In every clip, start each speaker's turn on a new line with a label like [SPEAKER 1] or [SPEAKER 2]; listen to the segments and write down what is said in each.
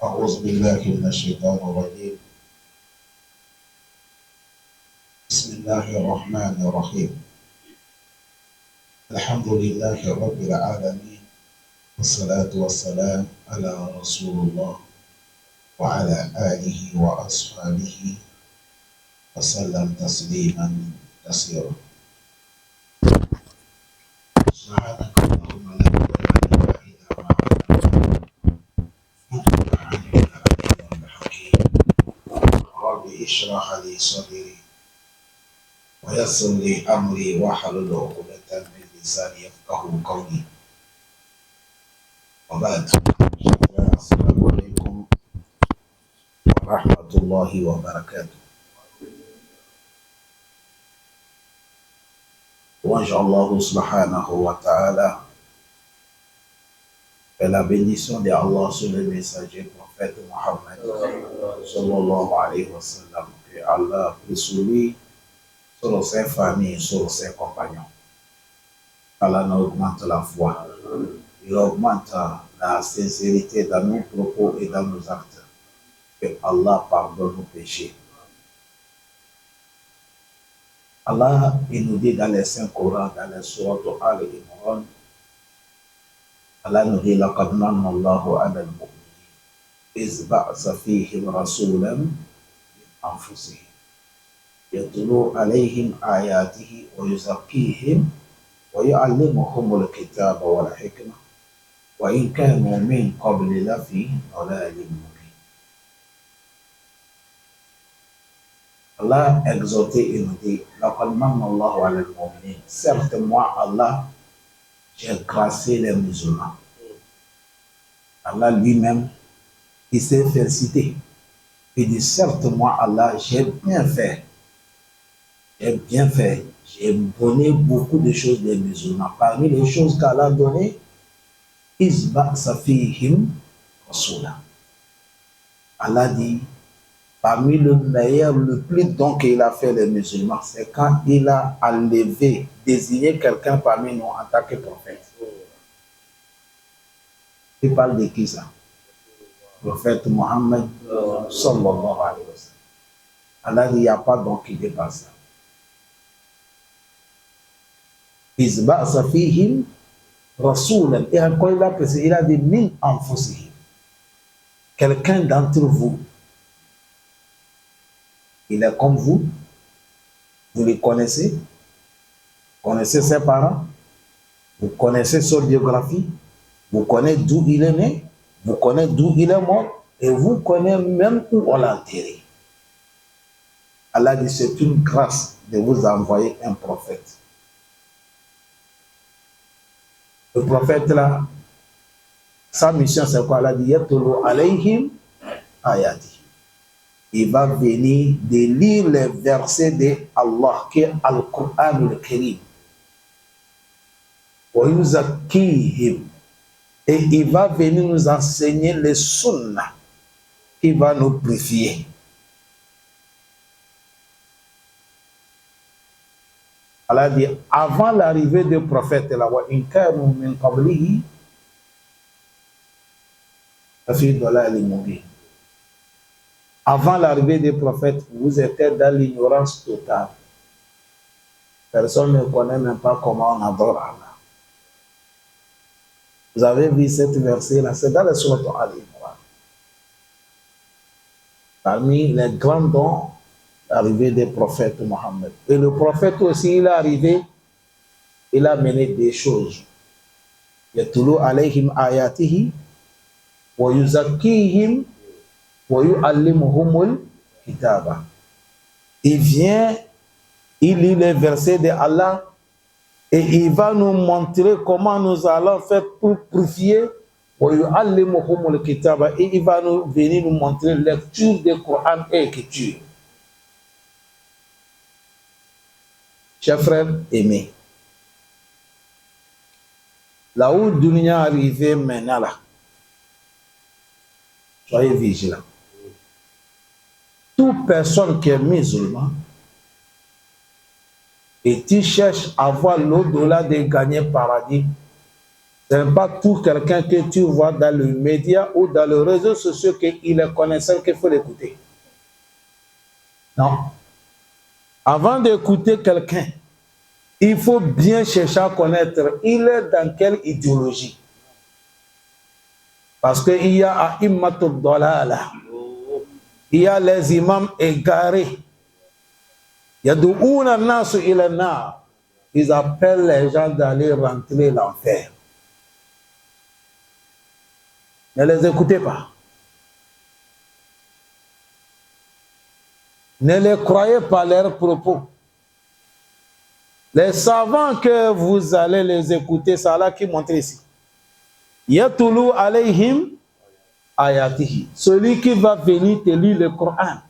[SPEAKER 1] أعوذ بالله من الشيطان الرجيم. بسم الله الرحمن الرحيم. الحمد لله رب العالمين، والصلاة والسلام على رسول الله وعلى آله وأصحابه وسلم تسليما كثيرا. سبحانك اللهم لا علم لنا إلا ما علمتنا إنك أنت العليم الحكيم. رب اشرح لي صدري ويسر لي أمري واحلل عقدة من لساني يفقهوا قولي. وبعد، السلام عليكم ورحمة الله وبركاته. Inch'Allah subhanahu wa ta'ala, et la bénédiction de Allah sur le messager prophète Mohammed sallallahu alayhi wa sallam, que Allah puisse sur lui, sur ses familles, sur ses compagnons. Allah nous augmente la foi, il augmente la sincérité dans nos propos et dans nos actes. Que Allah pardonne nos péchés. Allah, il nous dit dans les Saints Corans, dans les sourates Al-Imran, Allah nous dit لَقَدْ مَنَّ اللَّهُ عَلَى الْمُؤْمِنِينَ إِذْ بَعَثَ فِيهِمْ رَسُولًا مِنْ أَنْفُسِهِمْ يَتْلُو عَلَيْهِمْ آيَاتِهِ وَيُزَكِّيهِمْ وَيُعَلِّمُهُمُ الْكِتَابَ وَالْحِكْمَةَ وَإِنْ كَانُوا مِنْ قَبْلِ لَفِي ضَلَالٍ مُبِينٍ. Allah a exhorté et nous dit, certes moi Allah, j'ai gracié les musulmans. Allah lui-même, il s'est félicité. Il dit, certes moi Allah, j'ai bien fait. J'ai donné beaucoup de choses des musulmans. Parmi les choses qu'Allah a données, Isba Safihim Rasula. Allah dit, parmi le meilleur, le plus don qu'il a fait les musulmans, c'est quand il a enlevé, désigné quelqu'un parmi nous en tant que prophète. Il parle de qui ça? Prophète Mohammed sallallahu alayhi wa sallam. Allah dit, il n'y a pas don qui dépasse ça. Isba'sa fihim rasulan. Et encore il a précisé, il a dit min anfusihim. Quelqu'un d'entre vous. Il est comme vous le connaissez, vous connaissez ses parents, vous connaissez sa biographie, vous connaissez d'où il est né, vous connaissez d'où il est mort, et vous connaissez même où on l'a enterré. Allah dit, c'est une grâce de vous envoyer un prophète. Le prophète là, sa mission c'est quoi? Allah dit, Yatulu alayhim ayati. Il va venir de lire les versets de Allah, qui est Al-Qur'an al-Karim. Et il va venir nous enseigner les sunnahs qui va nous purifier. Allah dit, avant l'arrivée du prophète, avant l'arrivée des prophètes, vous étiez dans l'ignorance totale. Personne ne connaît même pas comment on adore Allah. Vous avez vu cette verset-là, c'est dans le sourate Al-Imran. Parmi les grands dons, l'arrivée des prophètes Mohammed. Et le prophète aussi, il est arrivé, il a mené des choses. Yatulu alayhim ayatihi wa yuzakkihim. Il vient, il lit les versets de Allah et il va nous montrer comment nous allons faire pour purifier. Et il va nous venir nous montrer lecture du Coran et écriture. Chers frères aimés, là où Dunia est arrivé maintenant là, soyez vigilants. Toute personne qui est musulman et qui cherche à avoir l'au-delà de gagner paradis, Ce n'est pas tout quelqu'un que tu vois dans le média ou dans les réseaux sociaux qu'il est connaisseur qu'il faut l'écouter. Non. Avant d'écouter quelqu'un, il faut bien chercher à connaître il est dans quelle idéologie. Parce qu'il y a A'immatul Dalala, il y a les imams égarés. Yad'ouna an-nasu ila an-nar. Ils appellent les gens d'aller rentrer l'enfer. Ne les écoutez pas. Ne les croyez pas leurs propos. Les savants que vous allez les écouter, c'est Allah qui montre ici. Yatulu alayhim ayatihi. Celui qui va venir te lire le Coran.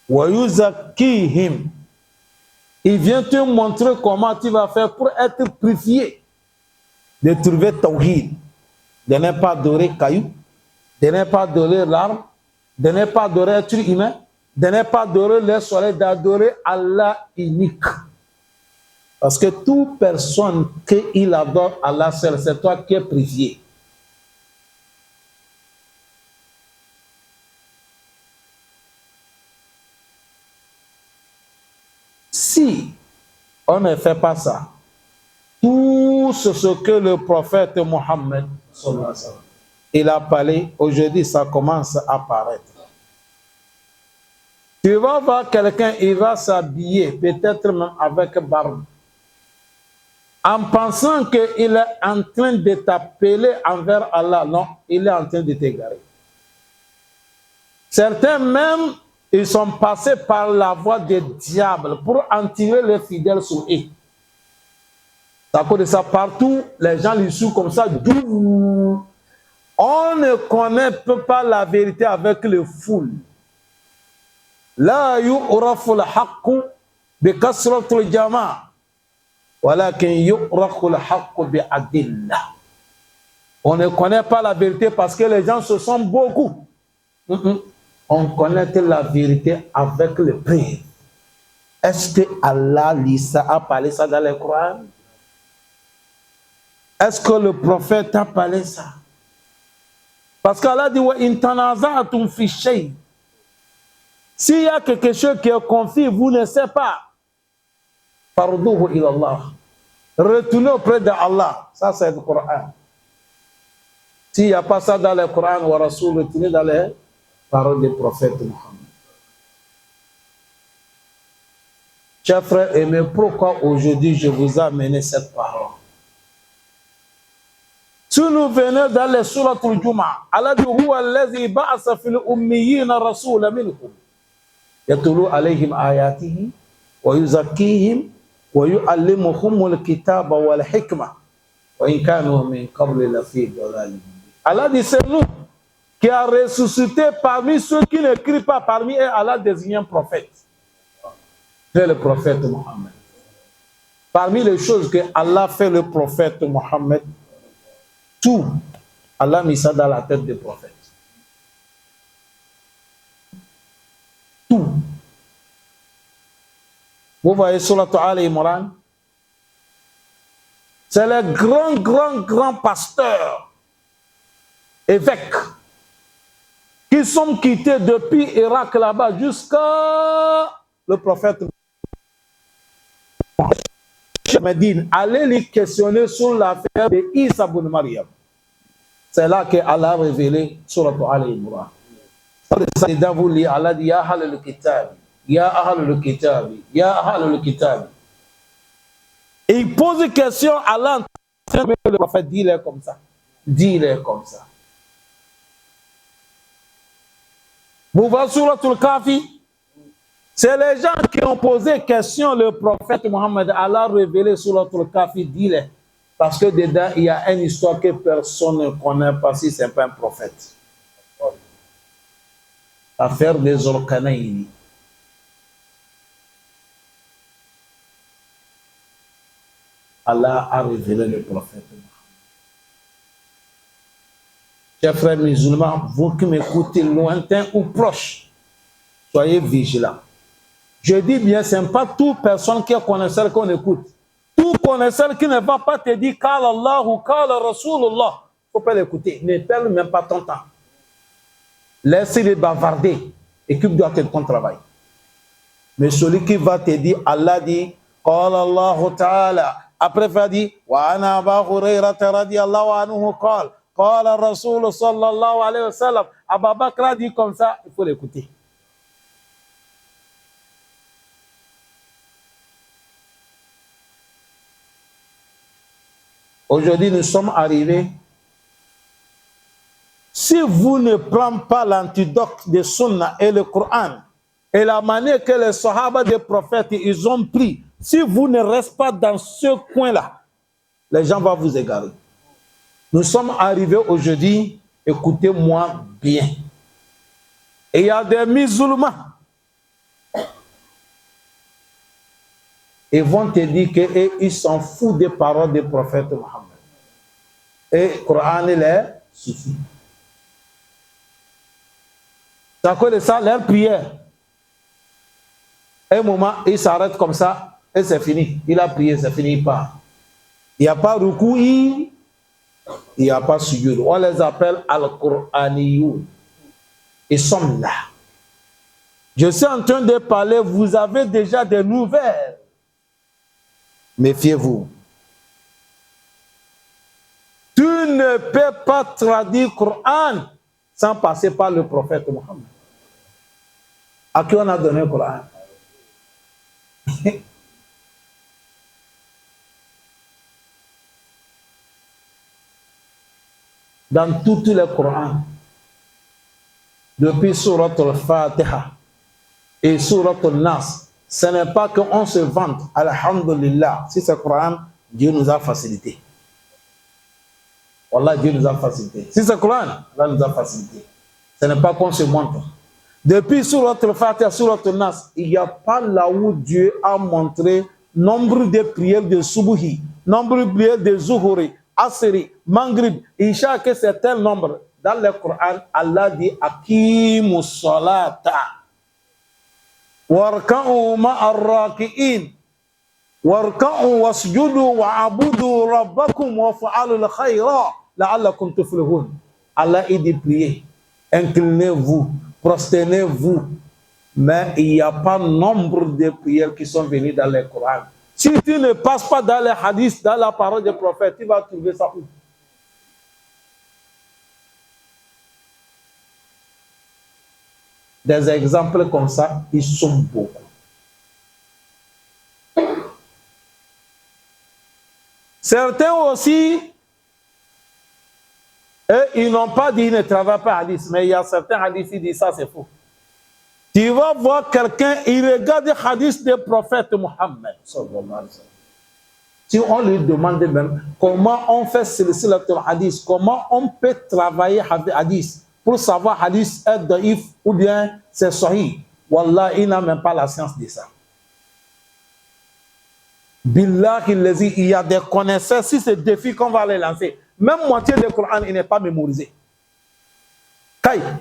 [SPEAKER 1] Wa yuzakkihim. Il vient te montrer comment tu vas faire pour être purifié. De trouver tawhid. De ne pas adorer caillou. De ne pas adorer l'arbre. De ne pas adorer être humain. De ne pas adorer le soleil, d'adorer Allah unique. Parce que toute personne qui adore Allah seul, c'est toi qui es purifié. Si on ne fait pas ça, tout ce que le prophète Mohammed il a parlé, aujourd'hui ça commence à apparaître. Tu vas voir quelqu'un, il va s'habiller, peut-être même avec barbe, en pensant qu'il est en train de t'appeler envers Allah. Non, il est en train de t'égarer. Certains même, ils sont passés par la voie des diables pour en tirer les fidèles sur eux. À cause de ça, partout, les gens lui suivent comme ça. On ne connaît pas la vérité avec les foules. La yu'rafu al-haqqu bi kasratil jama', walakin yu'rafu al-haqqu bi adillah. On ne connaît pas la vérité parce que les gens se sont beaucoup. On connaît la vérité avec le preuves. Est-ce que Allah a parlé ça dans le Coran? Est-ce que le prophète a parlé ça? Parce qu'Allah dit wa in tanaza'tum fi shay. S'il y a quelque chose qui est confus, vous ne savez pas. Farduhu ila Allah. Retournez auprès d'Allah. Ça, c'est le Coran. S'il n'y a pas ça dans le Coran, wa Rasoul, retournez dans les paroles du prophète Mohammed. Chers frères aimés, pourquoi aujourd'hui je vous ai amené cette parole? Si nous venons dans les sourates al-Jumu'ah, Allah dit huwa allazi ba'asa fil ummiyina rasula minhum yatlu alayhim ayatihi wa yuzakkihim wa yu'allimuhum al-kitaba wal hikma wa in kanu min qabli lafi dhalalin. Allah dit c'est nous qui a ressuscité parmi ceux qui n'écrivent pas, parmi eux Allah désigne un prophète. C'est le prophète Mohammed. Parmi les choses que Allah fait le prophète Mohammed, tout, Allah a mis ça dans la tête des prophètes. Tout. Vous voyez sur la Al Imran, c'est les grands pasteurs, évêques, qui sont quittés depuis Irak là-bas jusqu'à le prophète Médine. Allez les questionner sur l'affaire de Isa ibn Maryam. C'est là que Allah a révélé sur Al Imran. Allah dit ya ahlul kitab, ya ahlul kitab, ya ahlul kitab. Et il pose une question à Allah, le prophète dit-le comme ça. Dis-le comme ça. Vous voyez sur le Kafi, c'est les gens qui ont posé question le prophète Mohammed. Allah a révélé sur le Kafi, dis-le. Parce que dedans, il y a une histoire que personne ne connaît pas si ce n'est pas un prophète. L'affaire des Orkanaïni. Allah a révélé le prophète. Chers frères musulmans, vous qui m'écoutez lointain ou proche, soyez vigilants. Je dis bien, ce n'est pas toute personne qui est connaisseur qu'on écoute.
[SPEAKER 2] Tout connaisseur qui ne va pas te dire Qala Allah ou Qala Rasulullah, il ne faut pas l'écouter. Ne perds même pas ton temps. Laisse-les bavarder. Équipe-toi de ton travail. Mais celui qui va te dire, Allah dit, Qala Allah Ta'ala. Après, il va dire, Wa ana Aba Hurayra radiyallahu anhu qala. Qala Rasul sallallahu alayhi wa sallam. Abu Bakr dit comme ça, il faut l'écouter. Aujourd'hui, nous sommes arrivés. Si vous ne prenez pas l'antidote de Sunna et le Coran, et la manière que les Sahaba des prophètes, ils ont pris, si vous ne restez pas dans ce coin-là, les gens vont vous égarer. Nous sommes arrivés aujourd'hui, écoutez-moi bien. Et il y a des musulmans. Ils vont te dire qu'ils s'en foutent des paroles du prophète Mohammed. Et le Coran leur suffit. C'est à cause de ça, leur prière. Un moment, il s'arrête comme ça, et c'est fini. Il a prié, c'est fini, il part. Il n'y a pas rukou, il n'y a pas sujud. On les appelle al-Qur'aniyoun. Ils sont là. Je suis en train de parler, vous avez déjà des nouvelles. Méfiez-vous. Tu ne peux pas traduire le Coran sans passer par le prophète Mohammed. À qui on a donné le Coran? Dans tous les Corans, depuis Surat al-Fatiha et Surat al-Nas, ce n'est pas qu'on se vante, alhamdulillah, si c'est le Coran, Dieu nous a facilité. Wallah, Dieu nous a facilité. Si c'est le Coran, Allah nous a facilité. Ce n'est pas qu'on se montre. Depuis Surat al-Fatiha, Surat al-Nas, il n'y a pas là où Dieu a montré nombre de prières de Subuhi, nombre de prières de Zuhuri, Asri, Maghrib, Isha, que c'est tel nombre. Dans le Coran, Allah dit Aqimu salata warka'u ma'ar raki'in warka'u wasjudu wa'abudu rabbakum wa fa'alul khayra la'allakum tuflihun. Allah dit priez, inclinez-vous, prosternez-vous. Mais il n'y a pas nombre de prières qui sont venues dans le Coran. Si tu ne passes pas dans les hadiths, dans la parole des prophètes, tu vas trouver ça où? Des exemples comme ça, ils sont beaucoup. Certains aussi, eux, ils n'ont pas dit qu'ils ne travaillent pas hadith, mais il y a certains hadiths qui disent ça, c'est faux. Tu vas voir quelqu'un, il regarde les hadiths des prophètes Mohammed. Si on lui demande même comment on fait le hadith, comment on peut travailler hadith pour savoir hadith est daïf ou bien c'est sahih, wallah, il n'a même pas la science de ça. Billah, il y a des connaisseurs, si c'est défi qu'on va les lancer, même moitié du Coran, il n'est pas mémorisé.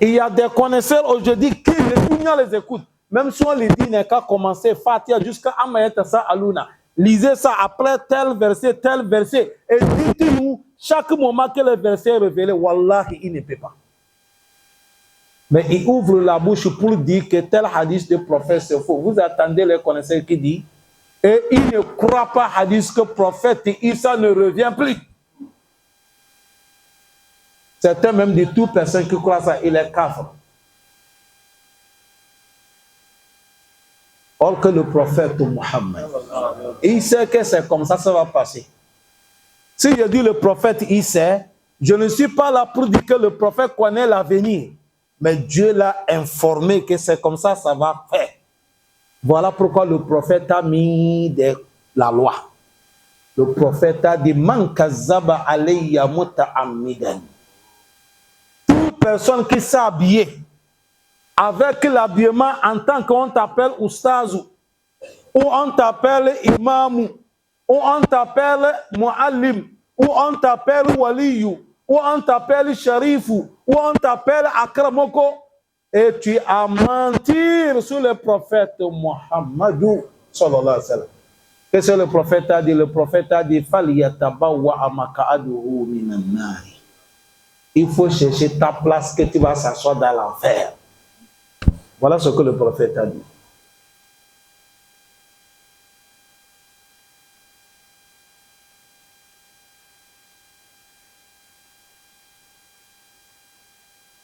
[SPEAKER 2] Il y a des connaisseurs aujourd'hui qui les écoutent. Même si on les dit, n'est qu'à commencer Fatiha jusqu'à Amayat Sa Aluna. Lisez ça après tel verset. Et dites-nous, chaque moment que le verset est révélé, Wallahi, il ne peut pas. Mais il ouvre la bouche pour dire que tel hadith de prophète c'est faux. Vous attendez les connaisseurs qui disent, et il ne croit pas hadith que prophète Isa ne revient plus. Certains même disent, toute personne qui croit ça, il est kafir. Or que le prophète Mohammed, il sait que c'est comme ça, ça va passer. Si je dis le prophète, il sait, je ne suis pas là pour dire que le prophète connaît l'avenir. Mais Dieu l'a informé que c'est comme ça, ça va faire. Voilà pourquoi le prophète a mis la loi. Le prophète a dit, Man kazaba alayya muta'ammidan. Toute personne qui s'est habillée avec l'habillement en tant qu'on t'appelle oustazou, ou on t'appelle imamou, ou on t'appelle muallim, ou on t'appelle waliyou, ou on t'appelle sharifou, ou on t'appelle akramoko, et tu as menti sur le prophète Muhammadou sallallahu alayhi wa sallam. Qu'est-ce que le prophète a dit? Le prophète a dit Faliyatabawa amaka'aduhu minan nari. Il faut chercher ta place que tu vas s'asseoir dans l'enfer. Voilà ce que le prophète a dit.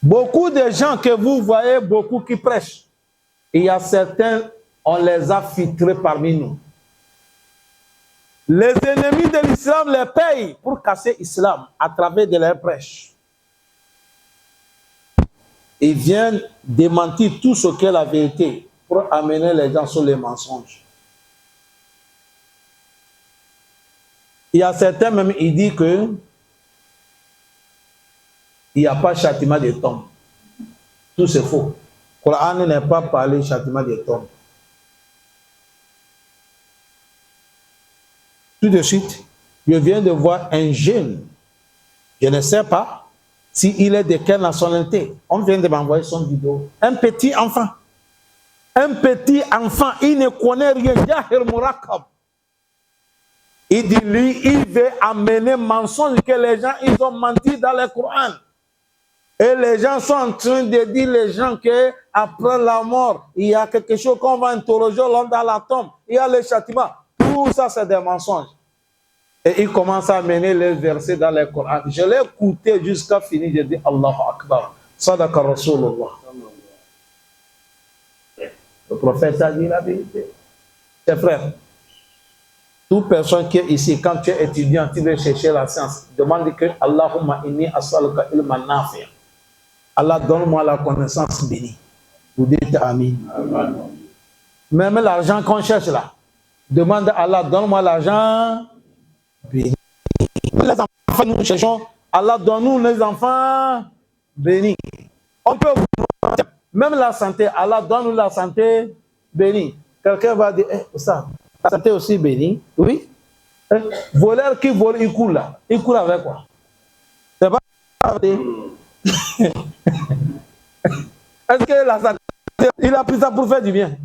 [SPEAKER 2] Beaucoup de gens que vous voyez, beaucoup qui prêchent, il y a certains, on les a filtrés parmi nous. Les ennemis de l'islam les payent pour casser l'islam à travers de leurs prêches. Ils viennent démentir tout ce qu'est la vérité pour amener les gens sur les mensonges. Il y a certains même, ils disent que il n'y a pas châtiment des tombes. Tout c'est faux. Le Coran n'est pas parlé châtiment des tombes. Tout de suite, je viens de voir un jeune. Je ne sais pas s'il est de quelle nationalité. On vient de m'envoyer son vidéo. Un petit enfant. Un petit enfant, il ne connaît rien. Jahir Murakab. Il dit, lui, il veut amener mensonge que les gens, ils ont menti dans le Coran. Et les gens sont en train de dire les gens qu'après la mort, il y a quelque chose qu'on va interroger l'homme dans la tombe. Il y a le châtiment. Tout ça, c'est des mensonges. Et il commence à mener les versets dans le Coran. Je l'ai écouté jusqu'à finir. J'ai dit Allahu Akbar. Sadaqa Rasulullah. Le prophète a dit la vérité. Ses frères, toute personne qui est ici, quand tu es étudiant, tu veux chercher la science, demande que Allahumma inni as'aluka ilman nafi'. Allah, donne-moi la connaissance bénie. Vous dites Amin. Même l'argent qu'on cherche là, demande à Allah, donne-moi l'argent béni. Les enfants, nous cherchons, Allah, donne-nous les enfants bénis. On peut, même la santé, Allah, donne-nous la santé bénie. Quelqu'un va dire, ça, la santé aussi bénie. Oui. Voleur qui vole, il court là. Il court avec quoi? C'est pas. Est-ce que la santé, il a pris ça pour faire du bien?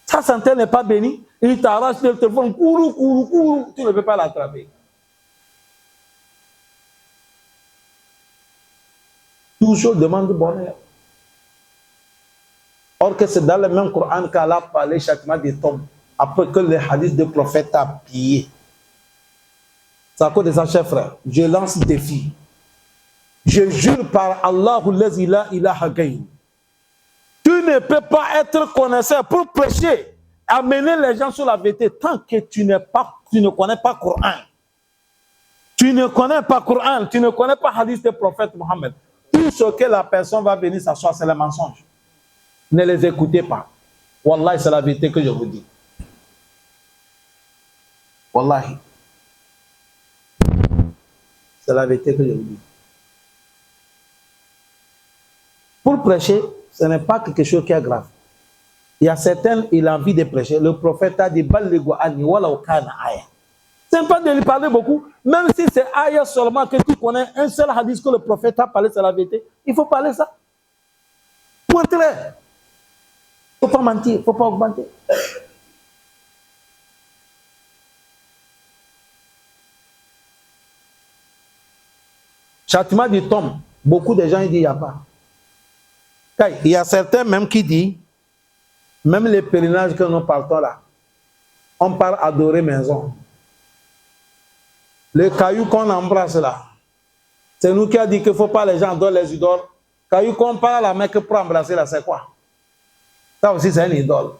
[SPEAKER 2] Sa santé n'est pas bénie. Il t'arrache le téléphone, courou, tu ne peux pas l'attraper. Toujours demande bonheur. Or que c'est dans le même Coran qu'Allah parlé châtiment des tombes, après que le hadith du prophète a pillé. C'est à cause de ça, chers frères. Je lance des défi. Je jure par Allah, la ilaha gain. Tu ne peux pas être connaisseur pour prêcher, amener les gens sur la vérité tant que tu ne connais pas Coran. Tu ne connais pas Coran, tu ne connais pas hadith du prophète Mohammed. Tout ce que la personne va venir s'asseoir, c'est le mensonge. Ne les écoutez pas. Wallahi, c'est la vérité que je vous dis. Wallahi. C'est la vérité que je vous dis. Pour prêcher, ce n'est pas quelque chose qui est grave. Il y a certains, il a envie de prêcher. Le prophète a dit, c'est pas de lui parler beaucoup. Même si c'est aya seulement que tu connais, un seul hadith que le prophète a parlé, c'est la vérité. Il faut parler ça. Montre-le. Il ne faut pas mentir, il ne faut pas augmenter. Châtiment du tombe. Beaucoup de gens disent qu'il n'y a pas. Il y a certains même qui disent, même les pèlerinages que nous partons là, on part adorer maison. Le caillou qu'on embrasse là, c'est nous qui a dit qu'il ne faut pas les gens adorent les idoles. Caillou qu'on part à la Mecque pour embrasser là, c'est quoi? Ça aussi, c'est une idole.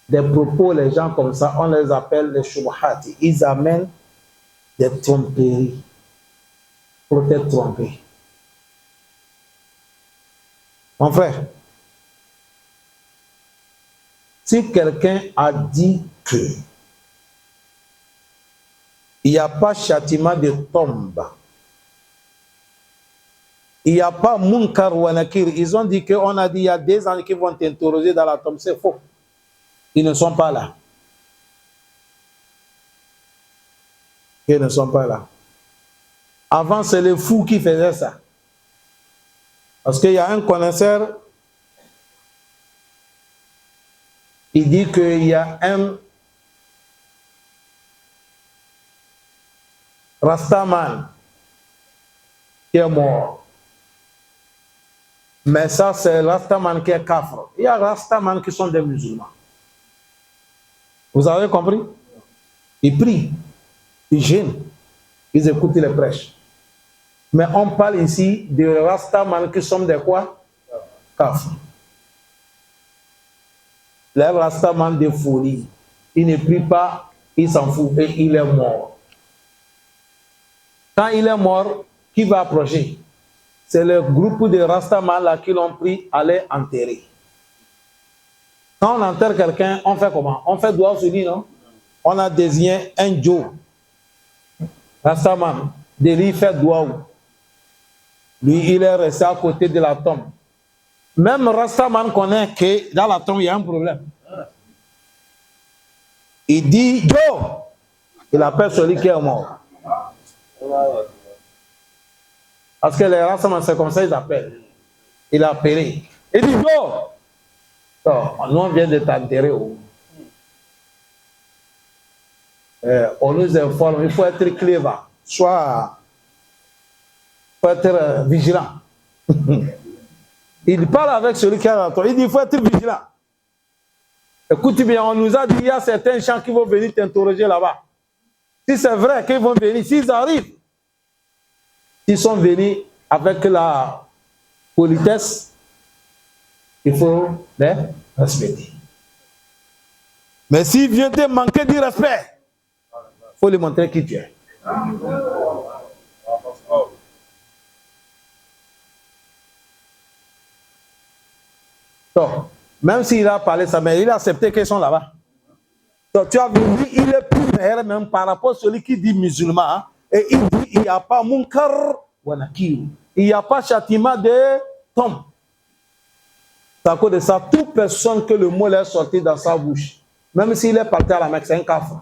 [SPEAKER 2] Des propos, les gens comme ça, on les appelle les shubhati. Ils amènent des tromperies pour te tromper. Mon frère, si quelqu'un a dit que il n'y a pas châtiment de tombe, il n'y a pas munkar ou nakir, ils ont dit qu'on a dit il y a des gens qui vont t'interroger dans la tombe, c'est faux. Ils ne sont pas là. Ils ne sont pas là. Avant, c'est les fous qui faisaient ça. Parce qu'il y a un connaisseur, il dit qu'il y a un Rastaman qui est mort. Mais ça, c'est Rastaman qui est kafre. Il y a Rastaman qui sont des musulmans. Vous avez compris? Ils prient, ils gênent, ils écoutent les prêches. Mais on parle ici de Rastaman qui sont des quoi? Kafres. Les Rastaman de folie. Il ne prie pas, il s'en fout et il est mort. Quand il est mort, qui va approcher? C'est le groupe de Rastaman là qui l'ont pris à les enterrer. Quand on enterre quelqu'un, on fait comment? On fait doigt sur lui, non? On a désigné un Joe. Rastaman, de lui fait doigt. Lui, il est resté à côté de la tombe. Même Rastaman connaît que dans la tombe, il y a un problème. Il dit Joe. Il appelle celui qui est mort. Parce que les Rastaman, c'est comme ça ils appellent. Il a appelé. Il dit Joe. Nous, on vient de t'enterrer. On nous informe, il faut être clever. Soit il faut être vigilant. Il parle avec celui qui est dans toi. Il dit il faut être vigilant. Écoute bien, on nous a dit il y a certains gens qui vont venir t'interroger là-bas. Si c'est vrai qu'ils vont venir, s'ils arrivent, s'ils sont venus avec la politesse, il faut les respecter. Mais s'ils viennent te manquer du respect, il faut lui montrer qui tu es. Donc, même s'il a parlé ça, mais il a accepté qu'ils sont là-bas. Donc, tu as vu, il est plus meilleur même par rapport à celui qui dit musulman. Hein, et il dit, il n'y a pas munkar wa nakir. Il n'y a pas châtiment de tombe. C'est à cause de ça, toute personne que le mot est sorti dans sa bouche, même s'il est parti à la Mecque, c'est un kafir.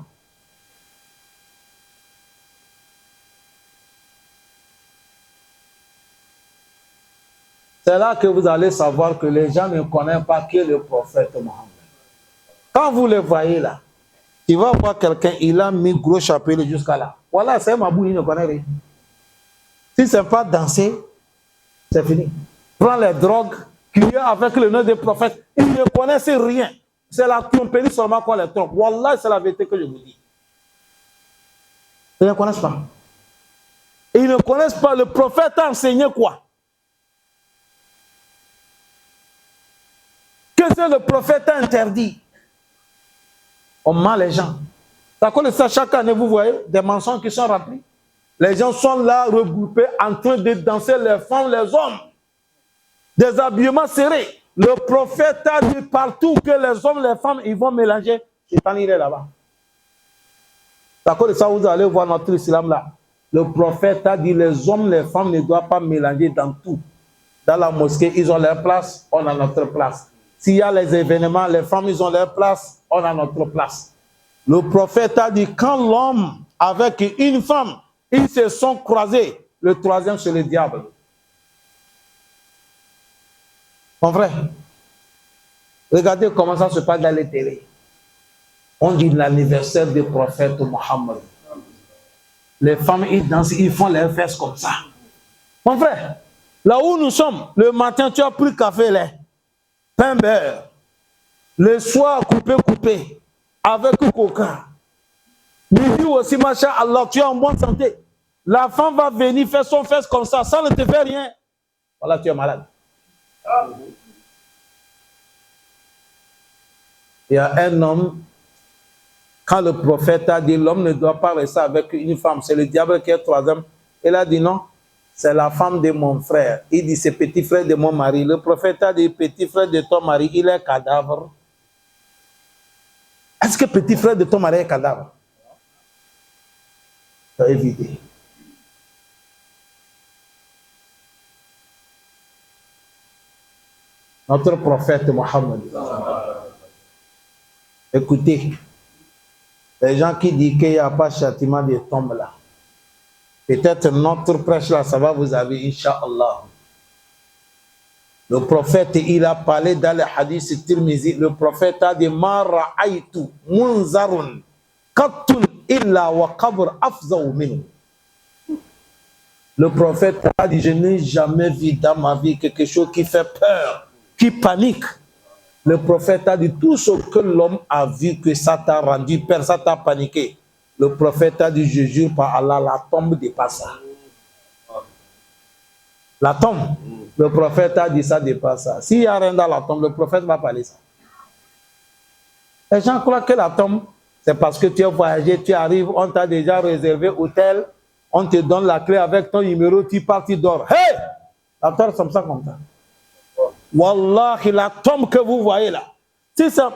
[SPEAKER 2] C'est là que vous allez savoir que les gens ne connaissent pas qui est le prophète Mohammed. Quand vous le voyez là, tu vas voir quelqu'un, il a mis gros chapelet jusqu'à là. Voilà, c'est Mabou, il ne connaît rien. Si ce n'est pas danser, c'est fini. Prends les drogues, crier avec le nom des prophètes, ils ne connaissent rien. C'est la tromperie seulement qu'on les trompe. Wallah, c'est la vérité que je vous dis. Ils ne connaissent pas. Ils ne connaissent pas. Le prophète a enseigné quoi? Qu'est-ce que le prophète a interdit? On ment les gens. À cause de ça, chaque année, vous voyez des mensonges qui sont remplis. Les gens sont là, regroupés, en train de danser, les femmes, les hommes. Des habillements serrés. Le prophète a dit partout que les hommes, les femmes, ils vont mélanger. Satan, il est là-bas. À cause de ça, vous allez voir notre islam là. Le prophète a dit les hommes, les femmes ne doivent pas mélanger dans tout. Dans la mosquée, ils ont leur place, on a notre place. S'il y a les événements, les femmes, ils ont leur place, on a notre place. Le prophète a dit, quand l'homme avec une femme, ils se sont croisés, le troisième c'est le diable. Mon frère, regardez comment ça se passe dans les télés. On dit l'anniversaire du prophète Mohammed. Les femmes, ils dansent, ils font les fesses comme ça. Mon frère, là où nous sommes, le matin, tu as pris café, lait, pain beurre. Le soir, coupé, avec coca. Midi aussi, machin, Allah, tu es en bonne santé. La femme va venir faire son fesse comme ça ne te fait rien. Voilà, tu es malade. Il y a un homme, quand le prophète a dit l'homme ne doit pas rester avec une femme, c'est le diable qui est troisième. Il a dit non, c'est la femme de mon frère. Il dit c'est petit frère de mon mari. Le prophète a dit petit frère de ton mari, il est cadavre. Est-ce que petit frère de ton mari est cadavre? C'est évité. Notre prophète Mohammed. Écoutez, les gens qui disent qu'il n'y a pas de châtiment de tombe là, peut-être notre prêche là, ça va vous aider, Inch'Allah. Le prophète, il a parlé dans le hadith Tirmizi, le prophète a dit Ma ra'aytu munzarun qattun illa wa qabr afzaw minhu. Le prophète a dit je n'ai jamais vu dans ma vie quelque chose qui fait peur, qui panique. Le prophète a dit tout ce que l'homme a vu que ça t'a rendu peur, ça t'a paniqué. Le prophète a dit je jure par Allah, la tombe dépasse ça. La tombe, le prophète a dit ça dépasse ça. S'il n'y a rien dans la tombe, le prophète va parler ça. Les gens croient que la tombe, c'est parce que tu es voyagé, tu arrives, on t'a déjà réservé hôtel, on te donne la clé avec ton numéro, tu pars, tu dors. Hey! La tombe, c'est comme ça. Wallahi, la tombe que vous voyez là, c'est ça.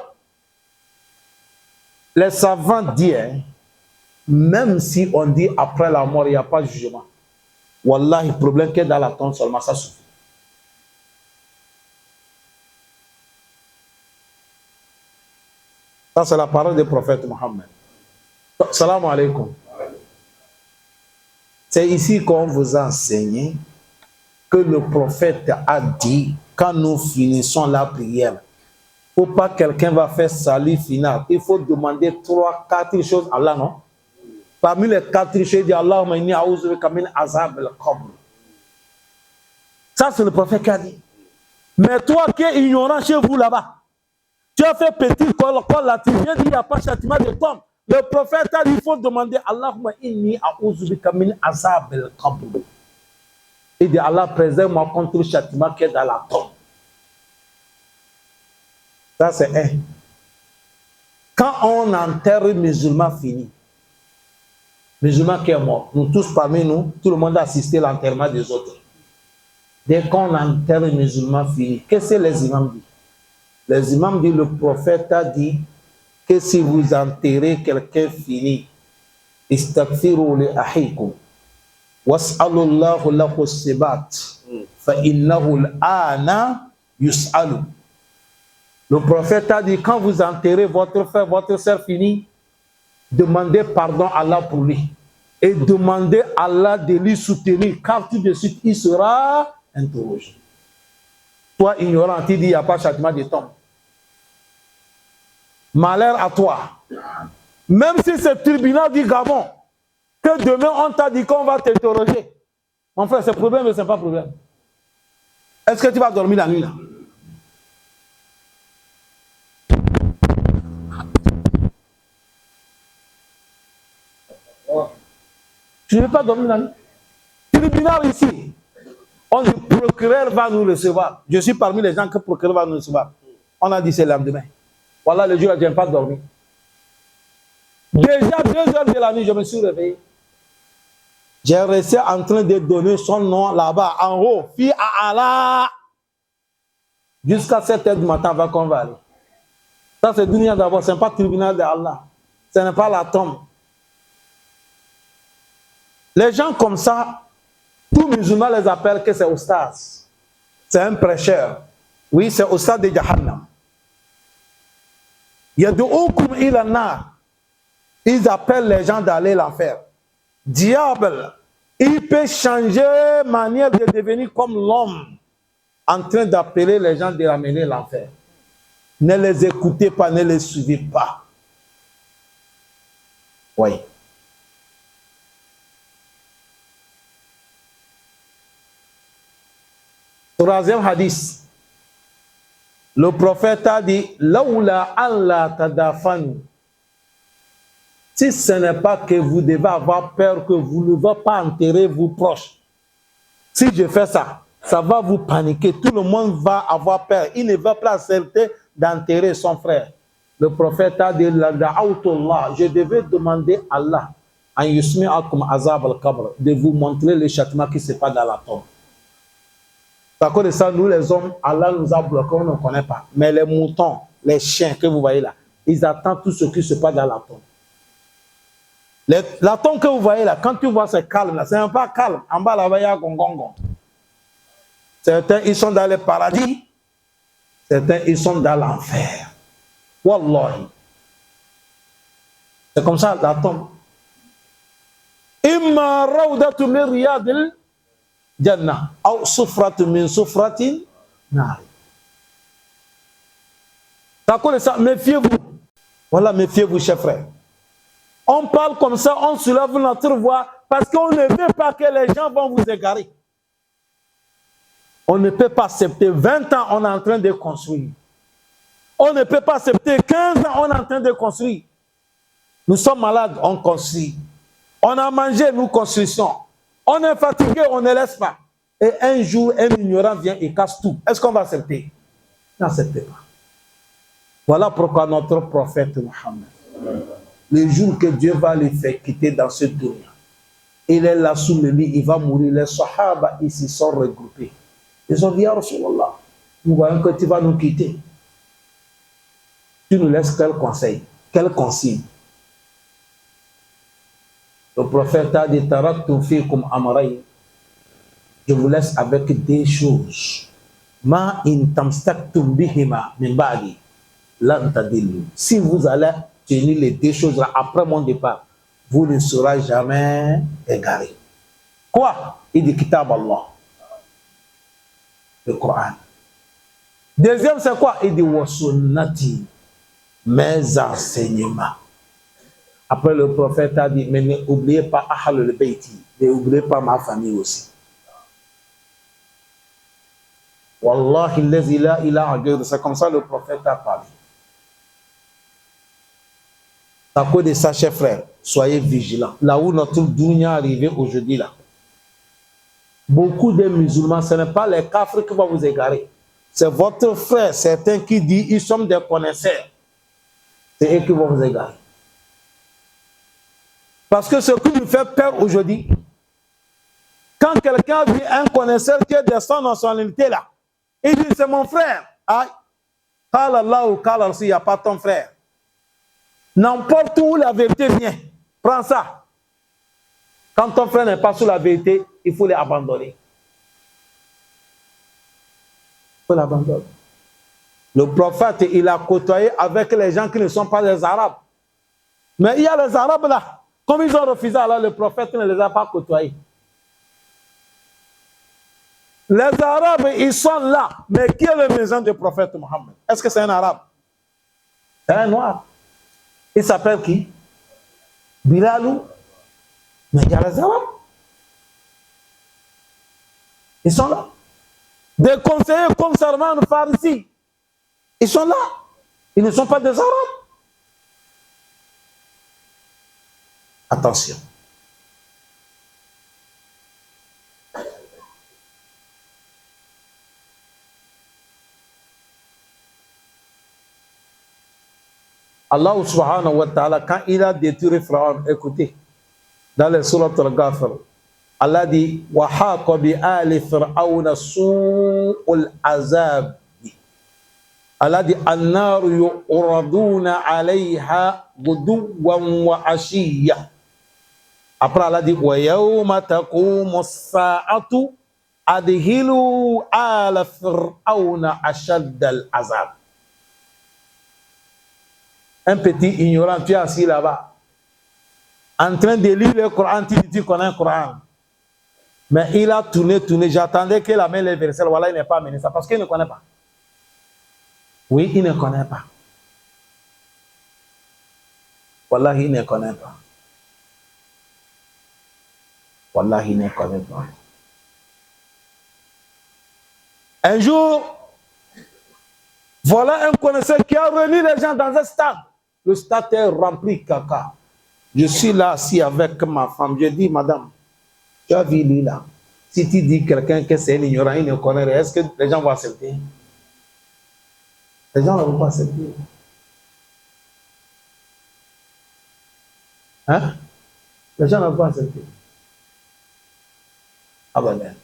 [SPEAKER 2] Les savants disent, hein, même si on dit après la mort, il n'y a pas de jugement. Wallahi, le problème qui est dans la tombe seulement, ça suffit. Ça, c'est la parole du prophète Mohammed. Salam alaikum. C'est ici qu'on vous a enseigné que le prophète a dit, quand nous finissons la prière, il ne faut pas que quelqu'un va faire salut final. Il faut demander 3-4 choses à Allah, non? Parmi les 4 choses, il dit Allahumma inni a'udhu bika min azab al-qabr. Ça, c'est le prophète qui a dit. Mais toi qui es ignorant chez vous là-bas, tu as fait petit col là, tu viens dire il n'y a pas châtiment de tombe. Le prophète a dit il faut demander Allahumma inni a'udhu bika min azab al-qabr. Il dit Allah préserve-moi contre le châtiment qui est dans la tombe. Ça, c'est un. Quand on enterre un musulman fini, musulman qui est mort, nous tous parmi nous, tout le monde a assisté à l'enterrement des autres. Dès qu'on enterre un musulman fini, qu'est-ce que les imams disent? Les imams disent, le prophète a dit que si vous enterrez quelqu'un fini, istaghfiru li ahikum, was'alullahu lahu sibat, fa innahu al-ana yus'alu. Le prophète a dit, quand vous enterrez votre frère, votre sœur fini, demandez pardon à Allah pour lui. Et demandez à Allah de lui soutenir, car tout de suite, il sera interrogé. Toi, ignorant, tu dis, il n'y a pas de châtiment de tombe. Malheur à toi. Même si c'est le tribunal du Gabon, que demain, on t'a dit qu'on va t'interroger. Mon frère, c'est problème, mais ce n'est pas problème. Est-ce que tu vas dormir la nuit là? Je ne vais pas dormir la nuit. Tribunal ici. On dit procureur va nous recevoir. Je suis parmi les gens que le procureur va nous recevoir. On a dit c'est le lendemain. Voilà le jour où je n'ai pas dormi. Déjà 2 heures de la nuit, je me suis réveillé. J'ai resté en train de donner son nom là-bas, en haut. Fi à Allah. Jusqu'à 7 heures du matin avant qu'on va aller. Ça c'est dunya d'abord, ce n'est pas le tribunal d'Allah. Ce n'est pas la tombe. Les gens comme ça, tous musulmans les appellent que c'est Oustaz. C'est un prêcheur. Oui, c'est Oustaz de Jahannam. Yad'ukum ila an-nar. Ils appellent les gens d'aller l'enfer. Diable, il peut changer manière de devenir comme l'homme, en train d'appeler les gens de ramener l'enfer. Ne les écoutez pas, ne les suivez pas. Oui. Troisième hadith. Le prophète a dit Laoula Allah tadafanu. Si ce n'est pas que vous devez avoir peur que vous ne va pas enterrer vos proches. Si je fais ça, ça va vous paniquer. Tout le monde va avoir peur. Il ne va pas accepter d'enterrer son frère. Le prophète a dit je devais demander à Allah en yusmi'akum azab al-qabr de vous montrer le châtiment qui se passe dans la tombe. À cause de ça, nous les hommes, Allah nous a bloqués, on ne connaît pas. Mais les moutons, les chiens que vous voyez là, ils attendent tout ce qui se passe dans la tombe. La tombe que vous voyez là, quand tu vois c'est calme là, c'est un pas calme. En bas là-bas, il y a gongongon. Certains, ils sont dans le paradis. Certains, ils sont dans l'enfer. Wallahi. C'est comme ça la tombe. Imma rawdatu min riyadil Jannah, ou sufratun min sufratin nari. C'est à cause de ça, méfiez-vous. Voilà, méfiez-vous, chers frères. On parle comme ça, on soulève notre voix parce qu'on ne veut pas que les gens vont vous égarer. On ne peut pas accepter 20 ans, on est en train de construire. On ne peut pas accepter 15 ans, on est en train de construire. Nous sommes malades, on construit. On a mangé, nous construisons. On est fatigué, on ne laisse pas. Et un jour, un ignorant vient et casse tout. Est-ce qu'on va accepter? N'acceptez pas. Voilà pourquoi notre prophète Mohammed, le jour que Dieu va le faire quitter dans ce dunya, il est là sous le lit, il va mourir. Les Sahaba ici sont regroupés. Ils ont dit, ya Rasulallah, nous voyons que tu vas nous quitter. Tu nous laisses quel conseil, quelle consigne? Le prophète a dit, taraktu fikum amrayn. Je vous laisse avec des choses. Ma in tamstaktum bihima min ba'di lan tadillu. Si vous allez tenir les deux choses là après mon départ, vous ne serez jamais égarés. Quoi? Il dit kitab Allah. Le Coran. Deuxième, c'est quoi? Il dit wa sunnati. Mes enseignements. Après, le prophète a dit, mais n'oubliez pas Ahlul Bayti, n'oubliez pas ma famille aussi. Wallahi, la ilaha illallah, c'est comme ça le prophète a parlé. À cause de ça, chers frères, soyez vigilants. Là où notre dunya est arrivé aujourd'hui, là, beaucoup de musulmans, ce n'est pas les kafres qui vont vous égarer. C'est votre frère, certains qui disent, ils sont des connaisseurs. C'est eux qui vont vous égarer. Parce que ce qui nous fait peur aujourd'hui, quand quelqu'un vit un connaisseur qui est de son nationalité là, il dit c'est mon frère. Ah, Kala Allah ou Kala Rassi, il n'y a pas ton frère. N'importe où la vérité vient, prends ça. Quand ton frère n'est pas sous la vérité, il faut l'abandonner. Il faut l'abandonner. Le prophète, il a côtoyé avec les gens qui ne sont pas les Arabes. Mais il y a les Arabes là. Comme ils ont refusé, alors le prophète ne les a pas côtoyés. Les Arabes, ils sont là. Mais qui est le maison du prophète Mohammed? Est-ce que c'est un Arabe? C'est un Noir. Il s'appelle qui? Bilalou. Mais il y a les Arabes. Ils sont là. Des conseillers comme Salman Farisi. Ils sont là. Ils ne sont pas des Arabes. Attention. Allah subhanahu wa ta'ala, quand il a détruit Pharaon, écoutez, dans les sourates al-Ghafir, Allah dit wa haqa bi ali fir'auna su'ul azab. Allah dit an-nar yu'raduna 'alayha ghuduwan wa 'ashiyya. Après, Allah dit wa yawma taqumu as-sa'atu adhilu ala fir'auna ashadda al-azab. Un petit ignorant, tu es assis là-bas, en train de lire le Coran, tu connais le Coran. Mais il a tourné. J'attendais qu'il amène les versets. Voilà, il n'est pas amené ça parce qu'il ne connaît pas. Oui, il ne connaît pas. Voilà, il ne connaît pas. Voilà, il ne connaît pas. Un jour, voilà un connaisseur qui a réuni les gens dans un stade. Le stade est rempli caca. Je suis là assis avec ma femme. Je dis, madame, tu as vu lui là. Si tu dis quelqu'un que c'est un ignorant, il ne connaît rien, est-ce que les gens vont accepter? Les gens ne vont pas accepter. Hein? Les gens ne vont pas accepter. Ah ben, ben.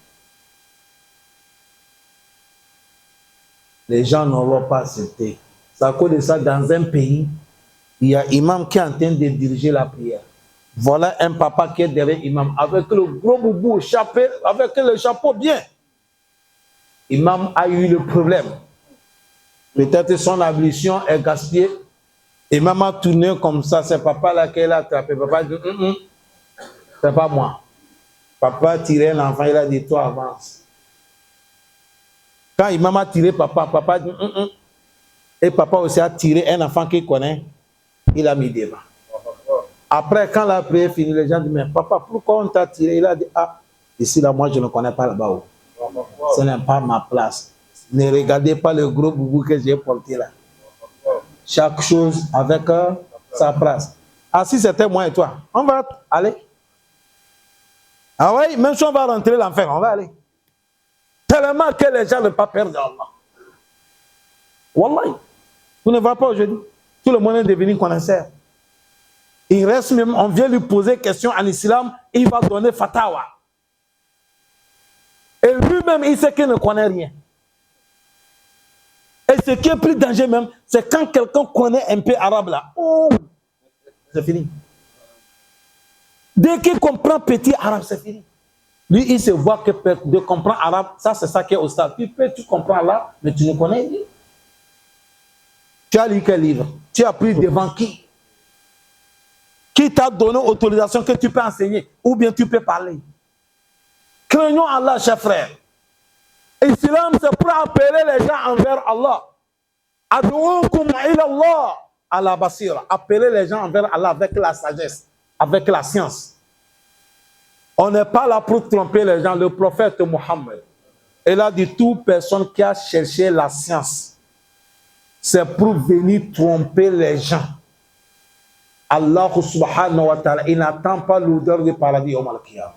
[SPEAKER 2] Les gens ne vont pas accepter. C'est à cause de ça, dans un pays, il y a imam qui est en train de diriger la prière. Voilà un papa qui est derrière imam, avec le gros boubou, avec le chapeau bien. Imam a eu le problème. Peut-être son ablution est gaspillée. Imam a tourné comme ça, c'est papa là qui l'a attrapé. Papa dit, c'est pas moi. Papa tirait l'enfant, il a dit, toi avance. Quand imam a tiré papa, papa dit et papa aussi a tiré un enfant qu'il connaît, il a mis devant. Après, quand la prière est finie, les gens disent, mais papa, pourquoi on t'a tiré? Il a dit, ah, ici là, moi je ne connais pas là-bas. Ce n'est pas ma place. Ne regardez pas le gros boubou que j'ai porté là. Chaque chose avec sa place. Ah, si c'était moi et toi, on va aller. Ah oui, même si on va rentrer l'enfer, on va aller. Tellement que les gens ne pas peur d'Allah. Wallahi, vous ne va pas aujourd'hui. Tout le monde est devenu connaisseur. Il reste même, on vient lui poser question en islam, il va donner fatawa. Et lui-même, il sait qu'il ne connaît rien. Et ce qui est plus dangereux même, c'est quand quelqu'un connaît un peu arabe là. Oh, c'est fini. Dès qu'il comprend petit arabe, c'est fini. Lui, il se voit que de comprendre arabe, ça c'est ça qui est au stade. Tu comprends là, mais tu ne connais rien. Tu as lu quel livre? Tu as pris devant qui? Qui t'a donné autorisation que tu peux enseigner ou bien tu peux parler? Craignons Allah, chers frères. L'islam, c'est pour appeler les gens envers Allah. Ad'oukum ila Allah ala basira. Appeler les gens envers Allah avec la sagesse, avec la science. On n'est pas là pour tromper les gens. Le prophète Mohammed, il a dit, toute personne qui a cherché la science, c'est pour venir tromper les gens. Allah subhanahu wa ta'ala, il n'attend pas l'odeur du paradis au Malkiyama.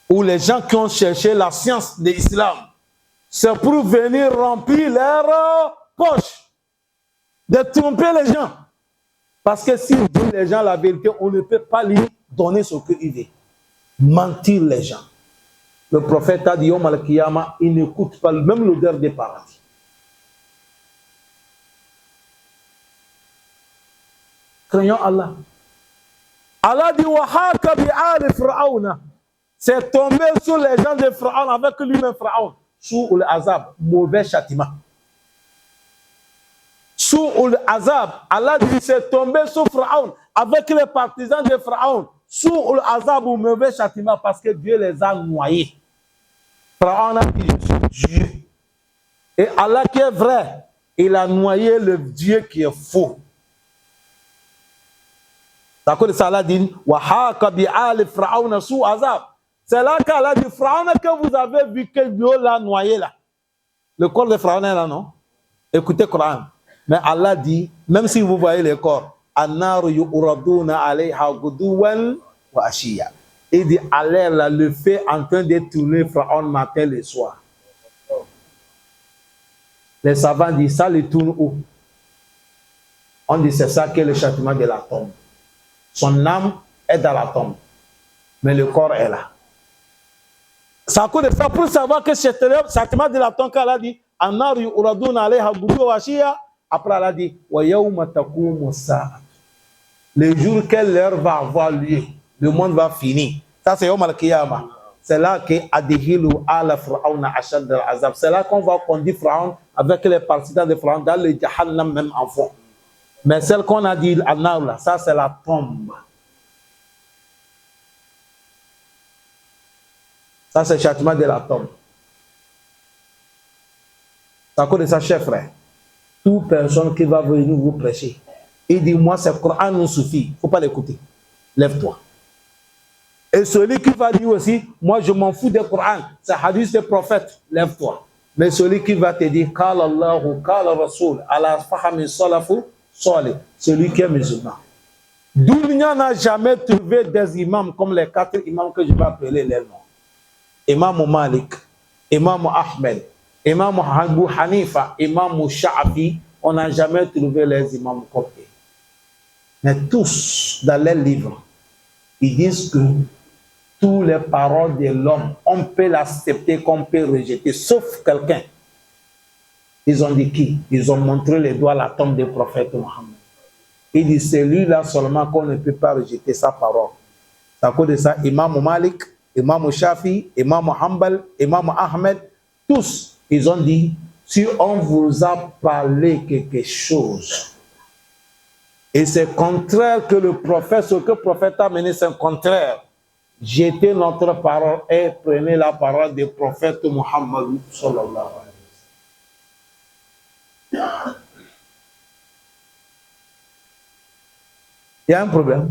[SPEAKER 2] Ou les gens qui ont cherché la science de l'islam, c'est pour venir remplir leurs poches, de tromper les gens. Parce que s'ils disent les gens la vérité, on ne peut pas lui donner ce qu'il veut. Mentir les gens. Le prophète a dit au Malkiyama, il n'écoute pas même l'odeur des paradis. Craignons Allah. Allah dit Wahaka bi'ali Fir'auna. C'est tombé sur les gens de Pharaon avec lui-même Pharaon. Sous le azab, mauvais châtiment. Sous le azab, Allah dit c'est tombé sur Pharaon avec les partisans de Pharaon. Sous le azab ou mauvais châtiment parce que Dieu les a noyés. Pharaon a dit je suis Dieu. Et Allah qui est vrai, il a noyé le Dieu qui est faux. D'accord, ça Allah dit Wahaka bi'ali Pharaon sous azab. C'est là qu'Allah dit, Pharaon que vous avez vu que Dieu l'a noyé là. Le corps de Pharaon est là, non? Écoutez le Coran. Mais Allah dit, même si vous voyez le corps, il dit, Allah là, le fait en train de tourner Pharaon matin et soir. Les savants disent, ça le tourne où? On dit, c'est ça qui est le châtiment de la tombe. Son âme est dans la tombe, mais le corps est là. Ça coûte de faire pour savoir que c'est le châtiment de la tombe qu'Allah dit après Allah dit le jour que l'heure va avoir lieu, le monde va finir. Ça c'est Yawm al-Qiyamah. C'est là que c'est là qu'on va conduire Pharaon avec les partisans de Pharaon dans le Jahannam même en fond. Mais celle qu'on a dit là, ça c'est la tombe. Ça, c'est le châtiment de la tombe. C'est à cause de ça, chers frères. Toute personne qui va venir vous prêcher, il dit, moi, c'est le Coran nous suffit. Il ne faut pas l'écouter. Lève-toi. Et celui qui va dire aussi, moi, je m'en fous du Coran, c'est hadith des prophètes, lève-toi. Mais celui qui va te dire, Qala Allahu, Qala Rasoul, ala fahami salafu, salih, celui qui est musulman. Dunya n'a jamais trouvé des imams comme les 4 imams que je vais appeler les noms. Imam Malik, Imam Ahmed, Imam Abu Hanifa, Imam Shafi, on n'a jamais trouvé les imams comme eux. Mais tous, dans les livres, ils disent que toutes les paroles de l'homme, on peut l'accepter, qu'on peut rejeter, sauf quelqu'un. Ils ont dit qui? Ils ont montré les doigts à la tombe du prophète Mohammed. Il dit, c'est lui-là seulement qu'on ne peut pas rejeter sa parole. C'est à cause de ça, Imam Malik, Imam Shafi, Imam Hanbal, Imam Ahmed, tous, ils ont dit, si on vous a parlé quelque chose, et c'est contraire que le prophète, ce que le prophète a mené, c'est contraire, jetez notre parole et prenez la parole du prophète Muhammad sallallahu alayhi wa sallam. Il y a un problème.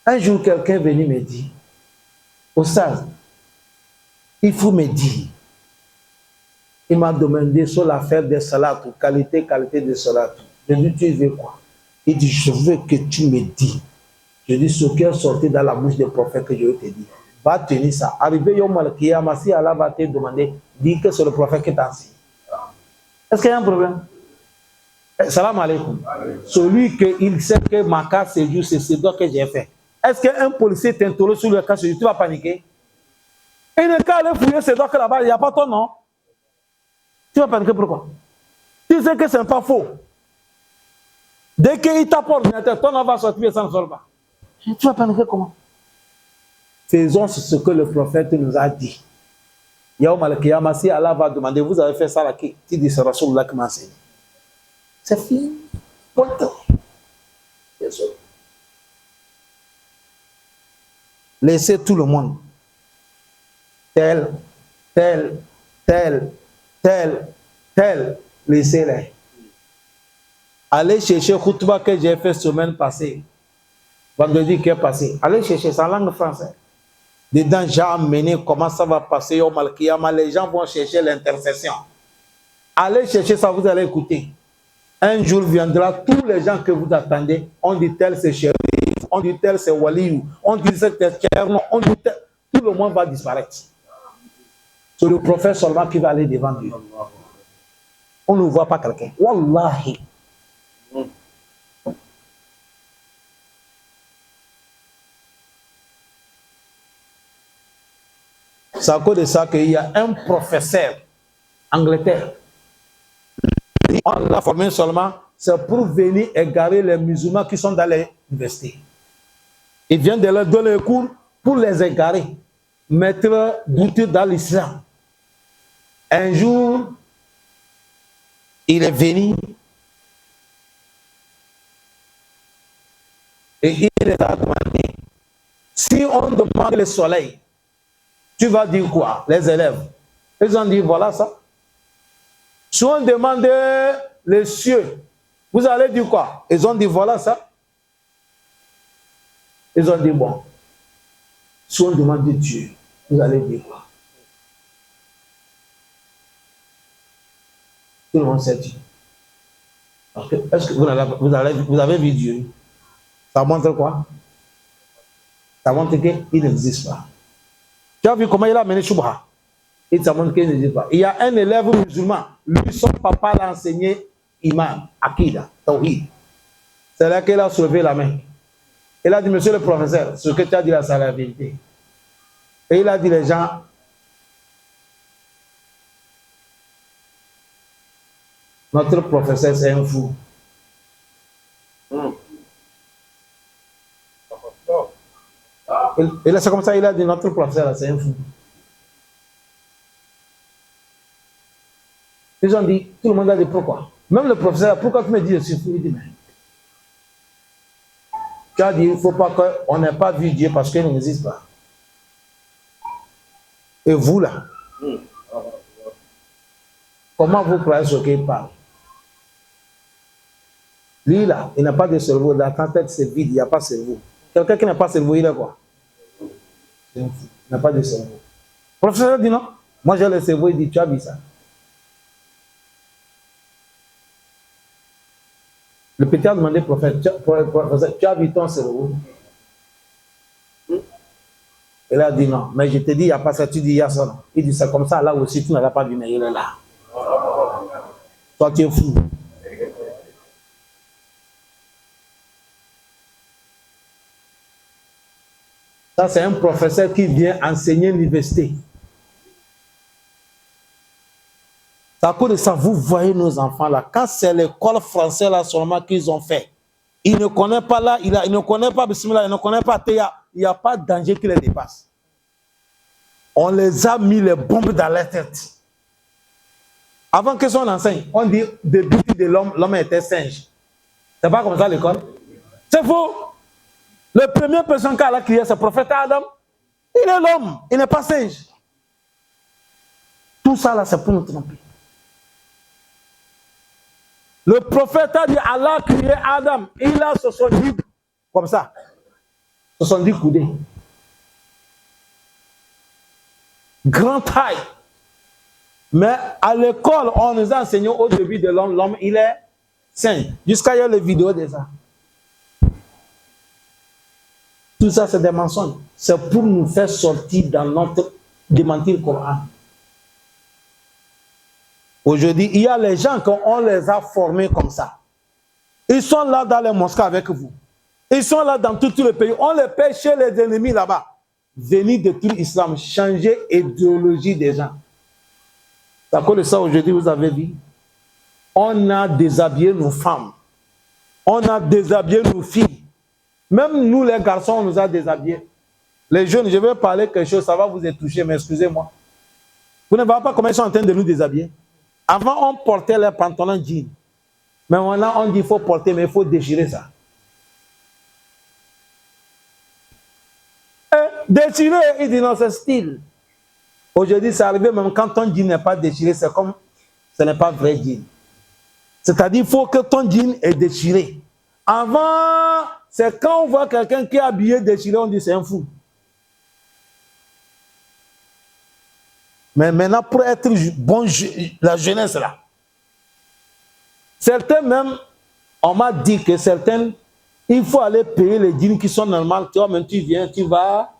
[SPEAKER 2] Un jour, quelqu'un est venu me dire, Oustaz, il faut me dire. Il m'a demandé sur l'affaire des salats, qualité des salats. Je lui ai dit, tu veux quoi? Il dit, je veux que tu me dis. Je dis, ce qui est sorti dans la bouche des prophètes que je vais te dire. Va tenir ça. Arrivé Yom Al-Kiyama, si Allah va te demander, dis que c'est le prophète qui t'a enseigné. Est-ce qu'il y a un problème? Salam alaikum. Celui qu'il sait que ma carte séjour, c'est ce que j'ai fait. Est-ce qu'un policier t'interroge sur le cas séjour, tu vas paniquer? Et le cas de fouiller ces docs là-bas, il n'y a pas ton nom. Tu vas paniquer pourquoi? Tu sais que ce n'est pas faux. Dès qu'il t'apporte l'ordinateur, ton nom va sortir et ça ne sort pas. Tu vas paniquer comment? Faisons ce que le prophète nous a dit. Yaoum al-Kiyama, si Allah va demander, vous avez fait ça là, qui dit c'est Rasulullah qui m'a enseigné. C'est fini. Laissez tout le monde. Tel. Laissez-les. Allez chercher Khutba que j'ai fait semaine passée. Vendredi qui est passé. Allez chercher ça en langue française. Dedans, j'ai amené comment ça va passer au Malkiyama. Les gens vont chercher l'intercession. Allez chercher ça, vous allez écouter. Un jour viendra, tous les gens que vous attendez, on dit tel c'est Chérif, on dit tel c'est Waliou, on dit tel c'est Tcherno, on dit tel. Tout le monde va disparaître. C'est le prophète seulement qui va aller devant Dieu. On ne voit pas quelqu'un. Wallahi. C'est à cause de ça qu'il y a un professeur en Angleterre. On l'a formé seulement, c'est pour venir égarer les musulmans qui sont dans les universités. Il vient de leur donner les cours pour les égarer, mettre doute dans l'islam. Un jour, il est venu et il les a demandé, si on demande le soleil, tu vas dire quoi, les élèves? Ils ont dit, voilà ça. Si on demande les cieux, vous allez dire quoi? Ils ont dit, voilà ça. Ils ont dit, bon. Si on demande Dieu, vous allez dire quoi? Tout le monde sait Dieu. Est-ce que vous avez vu Dieu? Ça montre quoi? Ça montre qu'il n'existe pas. Tu as vu comment il a mené Choubha? Il te montre qu'il n'existe pas. Il y a un élève musulman. Lui, son papa l'a enseigné imam, Akida, Tawhid. C'est là qu'il a soulevé la main. Il a dit, monsieur le professeur, ce que tu as dit là, c'est la vérité. Et il a dit, les gens, notre professeur, c'est un fou. Et là, c'est comme ça, il a dit, notre professeur, c'est un fou. Ils ont dit, tout le monde a dit pourquoi. Même le professeur, pourquoi tu me dis je suis fou? Il dit, mais. Tu as dit, il ne faut pas qu'on n'ait pas vu Dieu parce qu'il n'existe pas. Et vous là, comment vous croyez ce qu'il parle? Lui là, il n'a pas de cerveau, dans ta tête c'est vide, il n'y a pas de cerveau. Quelqu'un qui n'a pas de cerveau, il est quoi? Il n'a pas de cerveau. Le professeur dit non, moi j'ai le cerveau, il dit, tu as vu ça? Le petit a demandé au prophète, tu as vu ton cerveau? Il a dit non, mais je te dis, il n'y a pas ça, tu dis, il y a ça. Il dit, c'est comme ça, là aussi, tu n'auras pas vu, mais il est là. Toi, tu es fou. Ça, c'est un professeur qui vient enseigner l'université. C'est à cause de ça, vous voyez nos enfants là, quand c'est l'école française là seulement qu'ils ont fait, ils ne connaissent pas là, ils ne connaissent pas Bismillah, ils ne connaissent pas Théa, il n'y a pas de danger qui les dépasse. On les a mis les bombes dans la tête. Avant que son enseigne, on dit depuis de l'homme était singe. C'est pas comme ça l'école. C'est faux. La première personne qu'Allah a créée, c'est le prophète Adam. Il est l'homme, il n'est pas singe. Tout ça là, c'est pour nous tromper. Le prophète a dit, Allah a créé Adam. Il a 70, comme ça, 70 coudées. Grand taille. Mais à l'école, on nous a enseigné au début de l'homme, l'homme, il est saint. Jusqu'à hier, les vidéos de ça. Tout ça, c'est des mensonges. C'est pour nous faire sortir dans notre démentir le Coran. Aujourd'hui, il y a les gens qu'on les a formés comme ça. Ils sont là dans les mosquées avec vous. Ils sont là dans tout le pays. On les paie chez les ennemis là-bas. Venir détruire l'islam, changer l'idéologie des gens. C'est à cause de ça, aujourd'hui, vous avez vu, on a déshabillé nos femmes. On a déshabillé nos filles. Même nous, les garçons, on nous a déshabillés. Les jeunes, je vais parler quelque chose, ça va vous toucher, mais excusez-moi. Vous ne voyez pas comment ils sont en train de nous déshabiller. Avant, on portait les pantalons jeans. Mais maintenant, on dit qu'il faut porter, mais il faut déchirer ça. Déchirer, il dit non, c'est style. Aujourd'hui, c'est arrivé même quand ton jean n'est pas déchiré, c'est comme ce n'est pas vrai jean. C'est-à-dire qu'il faut que ton jean est déchiré. Avant, c'est quand on voit quelqu'un qui est habillé déchiré, on dit c'est un fou. Mais maintenant, pour être bon, la jeunesse là, certains même, on m'a dit que certains, il faut aller payer les jeans qui sont normaux. Tu vois, même tu viens, tu vas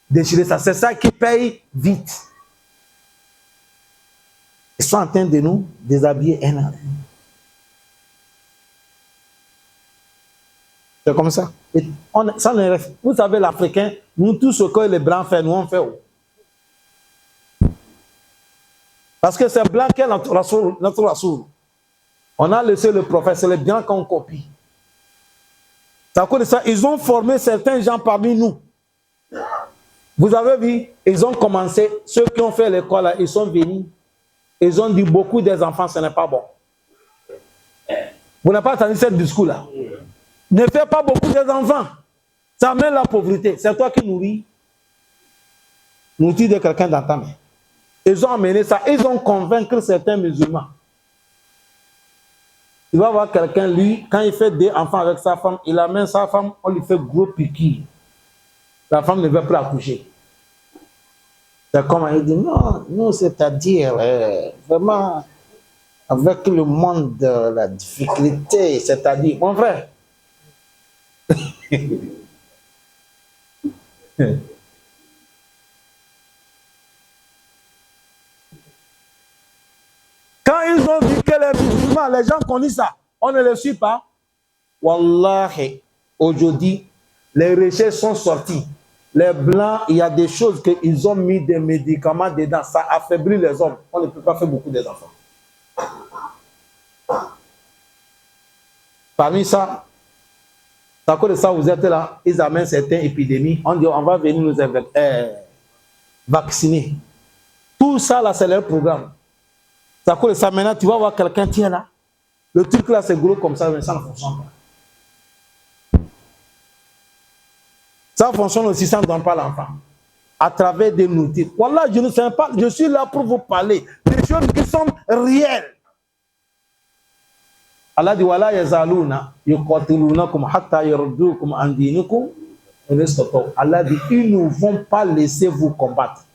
[SPEAKER 2] déchirer ça. C'est ça qui paye vite. Ils sont en train de nous déshabiller un à un. C'est comme ça. Et vous savez, l'Africain, nous, tout ce que les Blancs font, nous, on fait où? Parce que c'est blanc qui est notre rasoul. On a laissé le prophète, c'est les blancs qu'on copie. C'est à cause de ça, ils ont formé certains gens parmi nous. Vous avez vu, ils ont commencé, ceux qui ont fait l'école, là, ils sont venus. Ils ont dit beaucoup des enfants, ce n'est pas bon. Vous n'avez pas entendu ce discours-là? Ne fais pas beaucoup des enfants. Ça amène la pauvreté. C'est toi qui nourris de quelqu'un dans ta main. Ils ont amené ça. Ils ont convaincu certains musulmans. Il va voir quelqu'un, lui, quand il fait des enfants avec sa femme, il amène sa femme, on lui fait gros piqûre. La femme ne veut plus accoucher. C'est comme il dit, non, nous, c'est-à-dire, vraiment, avec le monde de la difficulté, c'est-à-dire, mon frère, quand ils ont vu que les musulmans, les gens connaissent ça, on ne les suit pas. Wallahi, aujourd'hui, les recherches sont sorties. Les blancs, il y a des choses qu'ils ont mis des médicaments dedans. Ça affaiblit les hommes. On ne peut pas faire beaucoup des enfants. Parmi ça, à cause de ça, vous êtes là, ils amènent certaines épidémies. On dit, on va venir nous vacciner. Tout ça, là, c'est leur programme. C'est à cause de ça, maintenant, tu vas voir quelqu'un, tiens là. Le truc là, c'est gros comme ça, mais ça ne fonctionne pas. Ça fonctionne aussi, ça ne donne pas l'enfant. À travers des nourritures. Voilà, je ne sais pas, je suis là pour vous parler des choses qui sont réelles. Allah dit, Wala yazaluna yuqatilunakum hatta yaruddukum an dinikum. Allah dit, ils ne vont pas laisser vous combattre.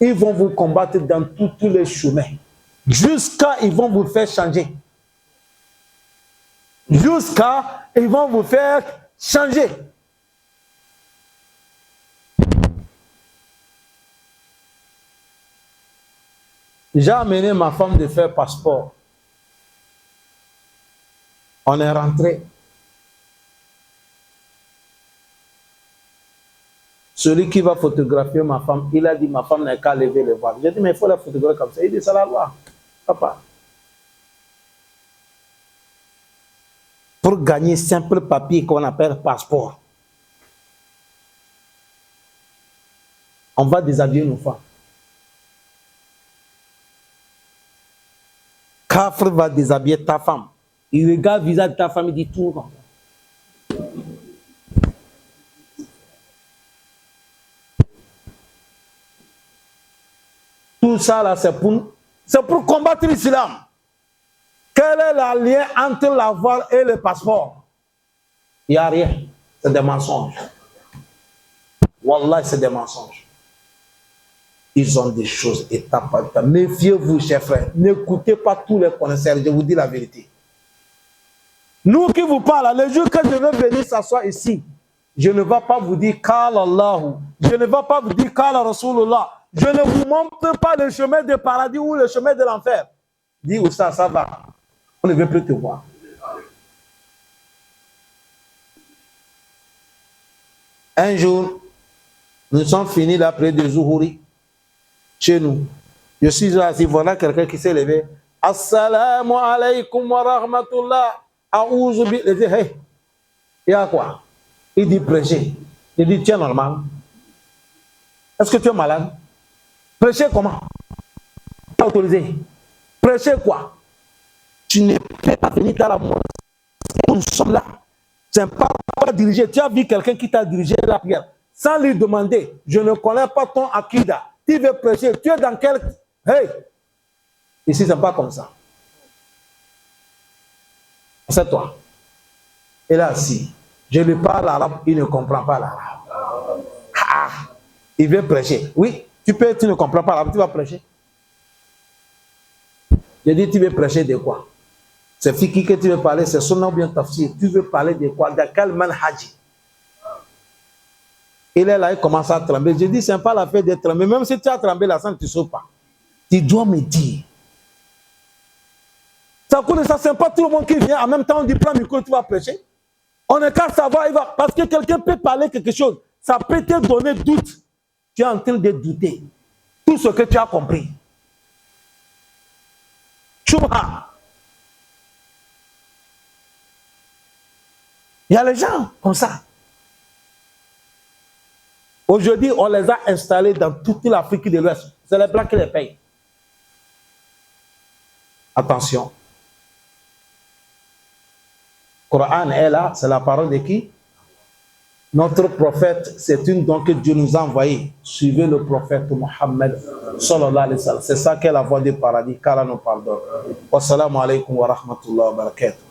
[SPEAKER 2] Ils vont vous combattre dans tous les chemins. Jusqu'à ils vont vous faire changer. Jusqu'à ils vont vous faire changer. J'ai amené ma femme de faire passeport. On est rentré. Celui qui va photographier ma femme, il a dit ma femme n'a qu'à lever le voile. J'ai dit mais il faut la photographier comme ça. Il dit c'est la loi. Papa. Pour gagner simple papier qu'on appelle passeport, on va déshabiller nos femmes. Kafr va déshabiller ta femme. Il regarde le visage de ta femme, il dit tout comme ça. Tout ça là, c'est pour combattre l'islam. Quel est le lien entre la voile et le passeport? Il n'y a rien. C'est des mensonges. Wallah, c'est des mensonges. Ils ont des choses étape par étape. Méfiez-vous, chers frères. N'écoutez pas tous les connaisseurs. Je vous dis la vérité. Nous qui vous parlons, le jour que je vais venir s'asseoir ici, je ne vais pas vous dire Qala Allahu. Je ne vais pas vous dire Qala Rasulullah. Je ne vous montre pas le chemin du paradis ou le chemin de l'enfer. Dis où ça va. On ne veut plus te voir. Un jour, nous sommes finis la prière de Zuhuri chez nous. Je suis assis, voilà quelqu'un qui s'est levé. Assalamu alaikum wa rahmatullah. Aouzu bi. Il dit, hey, il y a quoi? Il dit prêcher. Il dit, tiens, normal. Est-ce que tu es malade? Prêcher comment? Pas autorisé. Prêcher quoi? Tu n'es pas venu dans la mosquée. Nous sommes là. Tu n'es pas dirigé. Tu as vu quelqu'un qui t'a dirigé la prière sans lui demander. Je ne connais pas ton akida. Tu veux prêcher. Tu es dans quel. Hey! Ici, ce n'est pas comme ça. C'est toi. Et là, si je lui parle arabe, il ne comprend pas l'arabe. Ah, il veut prêcher. Oui, tu ne comprends pas l'arabe, tu vas prêcher. Je dis, tu veux prêcher de quoi? C'est fiki que tu veux parler, c'est son ou bien tafsir. Tu veux parler de quoi? De quel manhaji? Il est là, il commence à trembler. Je dis, ce n'est pas la fête de trembler. Même si tu as tremblé, la sang, tu ne sauves pas. Tu dois me dire. Ça coûte ça, c'est pas tout le monde qui vient en même temps, on dit prends le micro, tu vas prêcher. On n'est qu'à savoir, parce que quelqu'un peut parler quelque chose, ça peut te donner doute. Tu es en train de douter. Tout ce que tu as compris. Chouma. Il y a les gens comme ça. Aujourd'hui, on les a installés dans toute l'Afrique de l'Ouest. C'est les Blancs qui les payent. Attention. Le Coran est là, c'est la parole de qui? Notre prophète, c'est une don que Dieu nous a envoyé. Suivez le prophète Mohammed sallallahu alayhi wa sallam. C'est ça qu'est la voie du paradis, qu'Allah nous pardonne. Wassalamu alaikum wa rahmatullahi wa barakatuh.